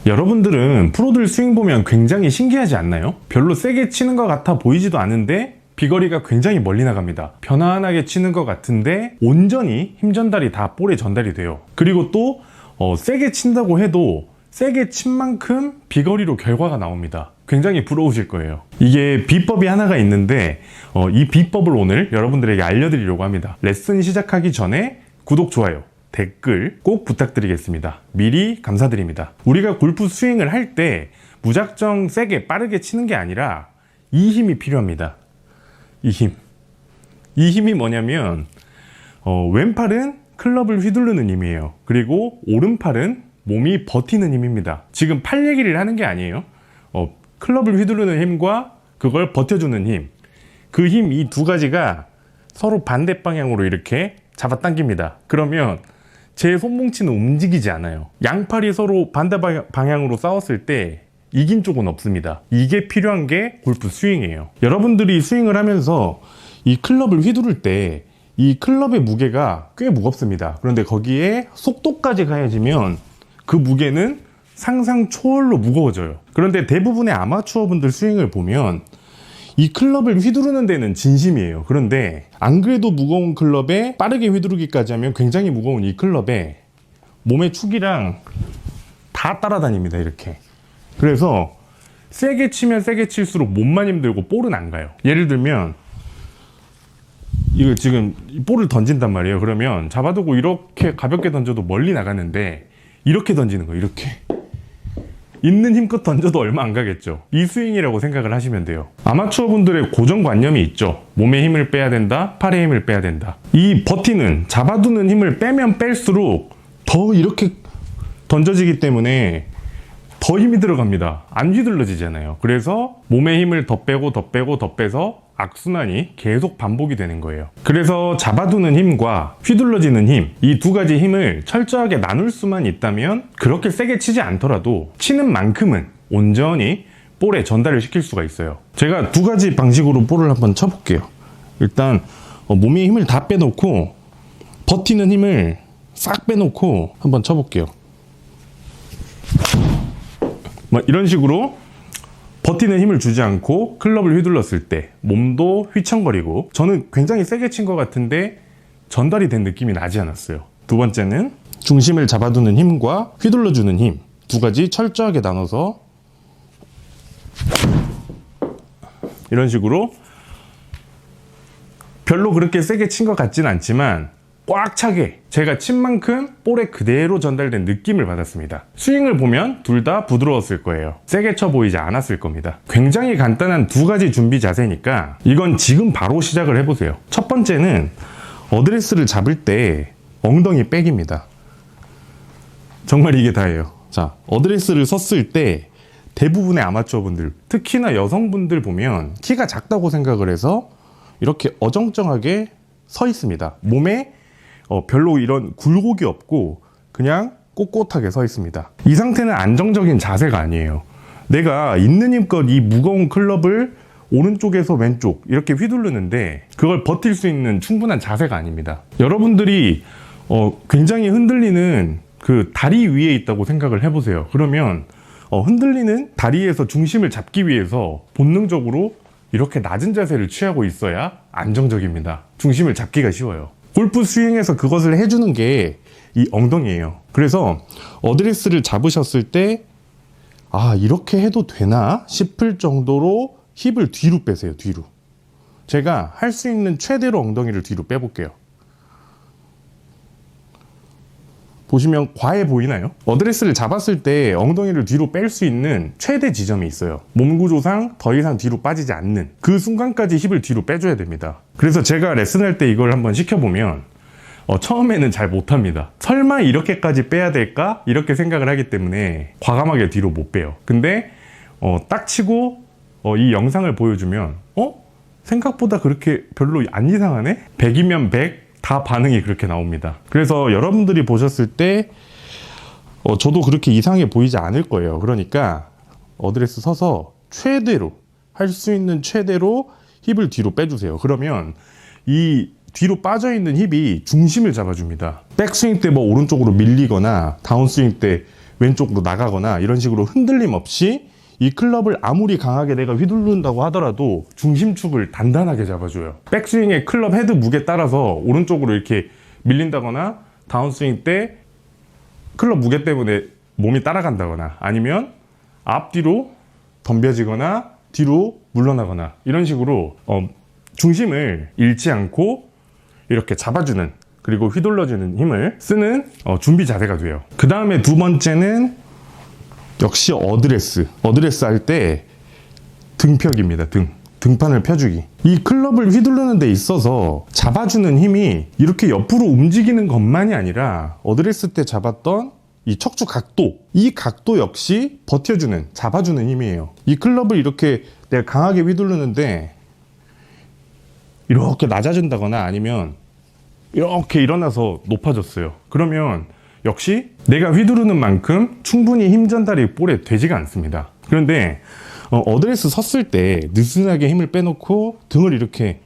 여러분들은 프로들 스윙 보면 굉장히 신기하지 않나요? 별로 세게 치는 것 같아 보이지도 않은데 비거리가 굉장히 멀리 나갑니다. 편안하게 치는 것 같은데 온전히 힘 전달이 다 볼에 전달이 돼요. 그리고 또 세게 친다고 해도 세게 친 만큼 비거리로 결과가 나옵니다. 굉장히 부러우실 거예요. 이게 비법이 하나가 있는데 이 비법을 오늘 여러분들에게 알려드리려고 합니다. 레슨 시작하기 전에 구독, 좋아요, 댓글 꼭 부탁드리겠습니다. 미리 감사드립니다. 우리가 골프 스윙을 할 때 무작정 세게 빠르게 치는 게 아니라 이 힘이 필요합니다. 이 힘이 뭐냐면 왼팔은 클럽을 휘두르는 힘이에요. 그리고 오른팔은 몸이 버티는 힘입니다. 지금 팔 얘기를 하는 게 아니에요. 클럽을 휘두르는 힘과 그걸 버텨주는 힘, 그 힘 이 두 가지가 서로 반대 방향으로 이렇게 잡아당깁니다. 그러면 제 손뭉치는 움직이지 않아요. 양팔이 서로 반대 방향으로 싸웠을 때 이긴 쪽은 없습니다. 이게 필요한 게 골프 스윙이에요. 여러분들이 스윙을 하면서 이 클럽을 휘두를 때 이 클럽의 무게가 꽤 무겁습니다. 그런데 거기에 속도까지 가해지면 그 무게는 상상 초월로 무거워져요. 그런데 대부분의 아마추어 분들 스윙을 보면 이 클럽을 휘두르는 데는 진심이에요. 그런데 안 그래도 무거운 클럽에 빠르게 휘두르기까지 하면 굉장히 무거운 이 클럽에 몸의 축이랑 다 따라다닙니다. 이렇게. 그래서 세게 치면 세게 칠수록 몸만 힘들고 볼은 안 가요. 예를 들면 이거 지금 볼을 던진단 말이에요. 그러면 잡아두고 이렇게 가볍게 던져도 멀리 나가는데 이렇게 던지는 거예요. 이렇게. 있는 힘껏 던져도 얼마 안 가겠죠. 이 스윙이라고 생각을 하시면 돼요. 아마추어 분들의 고정관념이 있죠. 몸에 힘을 빼야 된다, 팔에 힘을 빼야 된다. 이 버티는, 잡아두는 힘을 빼면 뺄수록 더 이렇게 던져지기 때문에 더 힘이 들어갑니다. 안 휘둘러지잖아요. 그래서 몸에 힘을 더 빼고 더 빼고 더 빼서 악순환이 계속 반복이 되는 거예요. 그래서 잡아두는 힘과 휘둘러지는 힘, 이 두 가지 힘을 철저하게 나눌 수만 있다면 그렇게 세게 치지 않더라도 치는 만큼은 온전히 볼에 전달을 시킬 수가 있어요. 제가 두 가지 방식으로 볼을 한번 쳐볼게요. 일단 몸에 힘을 다 빼놓고 버티는 힘을 싹 빼놓고 한번 쳐볼게요. 이런 식으로 버티는 힘을 주지 않고 클럽을 휘둘렀을 때 몸도 휘청거리고 저는 굉장히 세게 친 것 같은데 전달이 된 느낌이 나지 않았어요. 두 번째는 중심을 잡아두는 힘과 휘둘러주는 힘, 두 가지 철저하게 나눠서 이런 식으로 별로 그렇게 세게 친 것 같진 않지만 꽉 차게 제가 친 만큼 볼에 그대로 전달된 느낌을 받았습니다. 스윙을 보면 둘 다 부드러웠을 거예요. 세게 쳐 보이지 않았을 겁니다. 굉장히 간단한 두 가지 준비 자세니까 이건 지금 바로 시작을 해보세요. 첫 번째는 어드레스를 잡을 때 엉덩이 백입니다. 정말 이게 다예요. 자, 어드레스를 섰을 때 대부분의 아마추어 분들, 특히나 여성분들 보면 키가 작다고 생각을 해서 이렇게 어정쩡하게 서 있습니다. 몸에 별로 이런 굴곡이 없고 그냥 꼿꼿하게 서 있습니다. 이 상태는 안정적인 자세가 아니에요. 내가 있는 힘껏 이 무거운 클럽을 오른쪽에서 왼쪽 이렇게 휘두르는데 그걸 버틸 수 있는 충분한 자세가 아닙니다. 여러분들이 굉장히 흔들리는 그 다리 위에 있다고 생각을 해보세요. 그러면 흔들리는 다리에서 중심을 잡기 위해서 본능적으로 이렇게 낮은 자세를 취하고 있어야 안정적입니다. 중심을 잡기가 쉬워요. 골프 스윙에서 그것을 해주는 게 이 엉덩이에요. 그래서 어드레스를 잡으셨을 때 이렇게 해도 되나 싶을 정도로 힙을 뒤로 빼세요. 뒤로. 제가 할 수 있는 최대로 엉덩이를 뒤로 빼볼게요. 보시면 과해 보이나요? 어드레스를 잡았을 때 엉덩이를 뒤로 뺄 수 있는 최대 지점이 있어요. 몸 구조상 더 이상 뒤로 빠지지 않는 그 순간까지 힙을 뒤로 빼줘야 됩니다. 그래서 제가 레슨할 때 이걸 한번 시켜보면 처음에는 잘 못합니다. 설마 이렇게까지 빼야 될까? 이렇게 생각을 하기 때문에 과감하게 뒤로 못 빼요. 근데 딱 치고 이 영상을 보여주면 생각보다 그렇게 별로 안 이상하네? 100이면 100 다 반응이 그렇게 나옵니다. 그래서 여러분들이 보셨을 때 저도 그렇게 이상해 보이지 않을 거예요. 그러니까 어드레스 서서 최대로 할 수 있는 최대로 힙을 뒤로 빼주세요. 그러면 이 뒤로 빠져있는 힙이 중심을 잡아줍니다. 백스윙 때 뭐 오른쪽으로 밀리거나 다운스윙 때 왼쪽으로 나가거나 이런 식으로 흔들림 없이 이 클럽을 아무리 강하게 내가 휘두른다고 하더라도 중심축을 단단하게 잡아줘요. 백스윙의 클럽 헤드 무게 따라서 오른쪽으로 이렇게 밀린다거나 다운스윙 때 클럽 무게 때문에 몸이 따라간다거나 아니면 앞뒤로 덤벼지거나 뒤로 물러나거나 이런 식으로 중심을 잃지 않고 이렇게 잡아주는, 그리고 휘둘러주는 힘을 쓰는 준비 자세가 돼요. 그 다음에 두 번째는 역시 어드레스 할 때 등펴기입니다. 등판을 펴주기. 이 클럽을 휘두르는 데 있어서 잡아주는 힘이 이렇게 옆으로 움직이는 것만이 아니라 어드레스 때 잡았던 이 척추 각도, 이 각도 역시 버텨주는, 잡아주는 힘이에요. 이 클럽을 이렇게 내가 강하게 휘두르는데 이렇게 낮아진다거나 아니면 이렇게 일어나서 높아졌어요. 그러면 역시 내가 휘두르는 만큼 충분히 힘 전달이 볼에 되지가 않습니다. 그런데 어드레스 섰을 때 느슨하게 힘을 빼놓고 등을 이렇게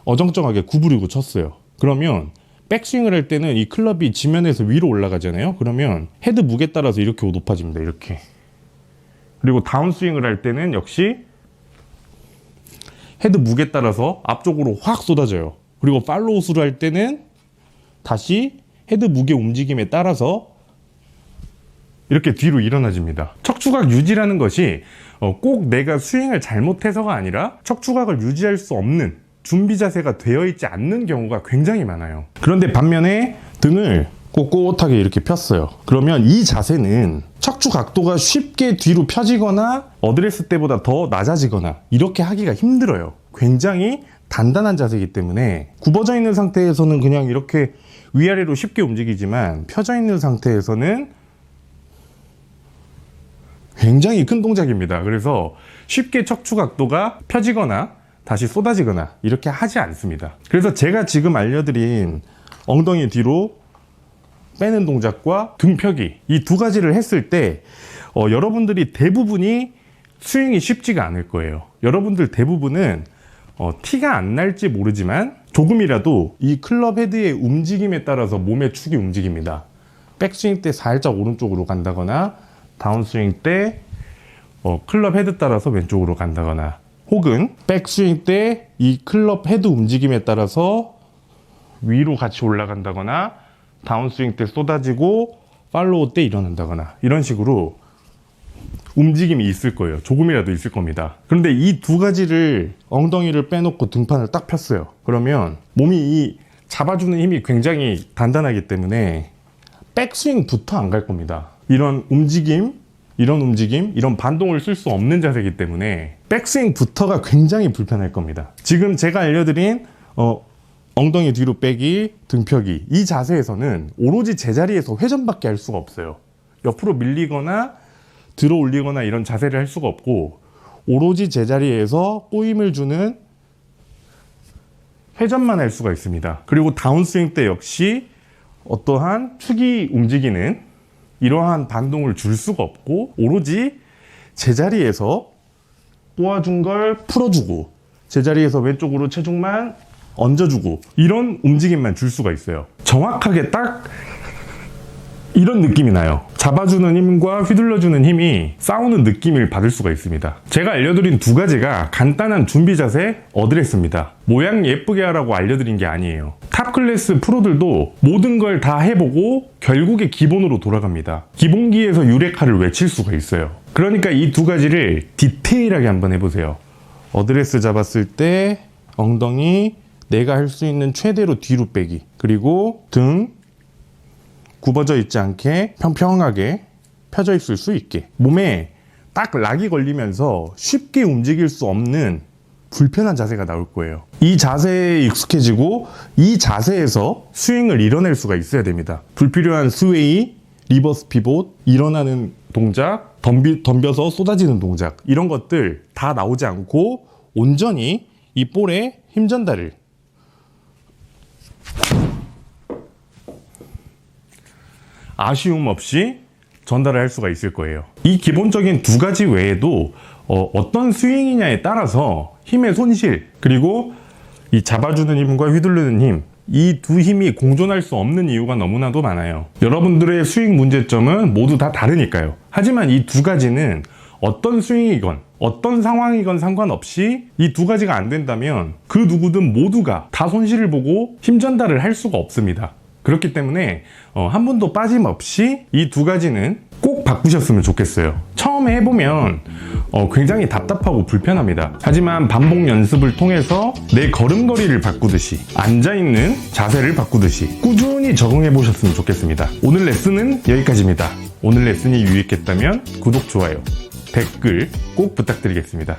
어정쩡하게 구부리고 쳤어요. 그러면 백스윙을 할 때는 이 클럽이 지면에서 위로 올라가잖아요. 그러면 헤드 무게 따라서 이렇게 높아집니다. 이렇게. 그리고 다운스윙을 할 때는 역시 헤드 무게 따라서 앞쪽으로 확 쏟아져요. 그리고 팔로우 스루 할 때는 다시 헤드 무게 움직임에 따라서 이렇게 뒤로 일어나집니다. 척추각 유지라는 것이 꼭 내가 스윙을 잘못해서가 아니라 척추각을 유지할 수 없는 준비 자세가 되어 있지 않는 경우가 굉장히 많아요. 그런데 반면에 등을 꼿꼿하게 이렇게 폈어요. 그러면 이 자세는 척추 각도가 쉽게 뒤로 펴지거나 어드레스 때보다 더 낮아지거나 이렇게 하기가 힘들어요. 굉장히 단단한 자세이기 때문에 굽어져 있는 상태에서는 그냥 이렇게 위아래로 쉽게 움직이지만 펴져 있는 상태에서는 굉장히 큰 동작입니다. 그래서 쉽게 척추 각도가 펴지거나 다시 쏟아지거나 이렇게 하지 않습니다. 그래서 제가 지금 알려드린 엉덩이 뒤로 빼는 동작과 등펴기, 이 두 가지를 했을 때 여러분들이 대부분이 스윙이 쉽지가 않을 거예요. 여러분들 대부분은 티가 안 날지 모르지만 조금이라도 이 클럽 헤드의 움직임에 따라서 몸의 축이 움직입니다. 백스윙 때 살짝 오른쪽으로 간다거나 다운스윙 때 클럽 헤드 따라서 왼쪽으로 간다거나, 혹은 백스윙 때 이 클럽 헤드 움직임에 따라서 위로 같이 올라간다거나 다운스윙 때 쏟아지고 팔로우 때 일어난다거나 이런 식으로 움직임이 있을 거예요. 조금이라도 있을 겁니다. 그런데 이 두 가지를, 엉덩이를 빼놓고 등판을 딱 폈어요. 그러면 몸이 이 잡아주는 힘이 굉장히 단단하기 때문에 백스윙부터 안 갈 겁니다. 이런 움직임, 이런 반동을 쓸 수 없는 자세이기 때문에 백스윙부터가 굉장히 불편할 겁니다. 지금 제가 알려드린 엉덩이 뒤로 빼기, 등펴기, 이 자세에서는 오로지 제자리에서 회전밖에 할 수가 없어요. 옆으로 밀리거나 들어 올리거나 이런 자세를 할 수가 없고 오로지 제자리에서 꼬임을 주는 회전만 할 수가 있습니다. 그리고 다운스윙 때 역시 어떠한 축이 움직이는 이러한 반동을 줄 수가 없고 오로지 제자리에서 꼬아준 걸 풀어주고 제자리에서 왼쪽으로 체중만 얹어주고 이런 움직임만 줄 수가 있어요. 정확하게 딱 이런 느낌이 나요. 잡아주는 힘과 휘둘러주는 힘이 싸우는 느낌을 받을 수가 있습니다. 제가 알려드린 두 가지가 간단한 준비 자세 어드레스입니다. 모양 예쁘게 하라고 알려드린 게 아니에요. 탑 클래스 프로들도 모든 걸 다 해보고 결국에 기본으로 돌아갑니다. 기본기에서 유레카를 외칠 수가 있어요. 그러니까 이 두 가지를 디테일하게 한번 해보세요. 어드레스 잡았을 때 엉덩이 내가 할 수 있는 최대로 뒤로 빼기, 그리고 등 굽어져 있지 않게 평평하게 펴져 있을 수 있게, 몸에 딱 락이 걸리면서 쉽게 움직일 수 없는 불편한 자세가 나올 거예요. 이 자세에 익숙해지고 이 자세에서 스윙을 이뤄낼 수가 있어야 됩니다. 불필요한 스웨이, 리버스 피봇, 일어나는 동작, 덤벼서 쏟아지는 동작, 이런 것들 다 나오지 않고 온전히 이 볼에 힘 전달을 아쉬움 없이 전달을 할 수가 있을 거예요. 이 기본적인 두 가지 외에도 어떤 스윙이냐에 따라서 힘의 손실, 그리고 이 잡아주는 힘과 휘두르는 힘, 이 두 힘이 공존할 수 없는 이유가 너무나도 많아요. 여러분들의 스윙 문제점은 모두 다 다르니까요. 하지만 이 두 가지는 어떤 스윙이건 어떤 상황이건 상관없이 이 두 가지가 안 된다면 그 누구든 모두가 다 손실을 보고 힘 전달을 할 수가 없습니다. 그렇기 때문에 한 번도 빠짐없이 이 두 가지는 꼭 바꾸셨으면 좋겠어요. 처음에 해보면 굉장히 답답하고 불편합니다. 하지만 반복 연습을 통해서 내 걸음걸이를 바꾸듯이 앉아있는 자세를 바꾸듯이 꾸준히 적응해 보셨으면 좋겠습니다. 오늘 레슨은 여기까지입니다. 오늘 레슨이 유익했다면 구독, 좋아요, 댓글 꼭 부탁드리겠습니다.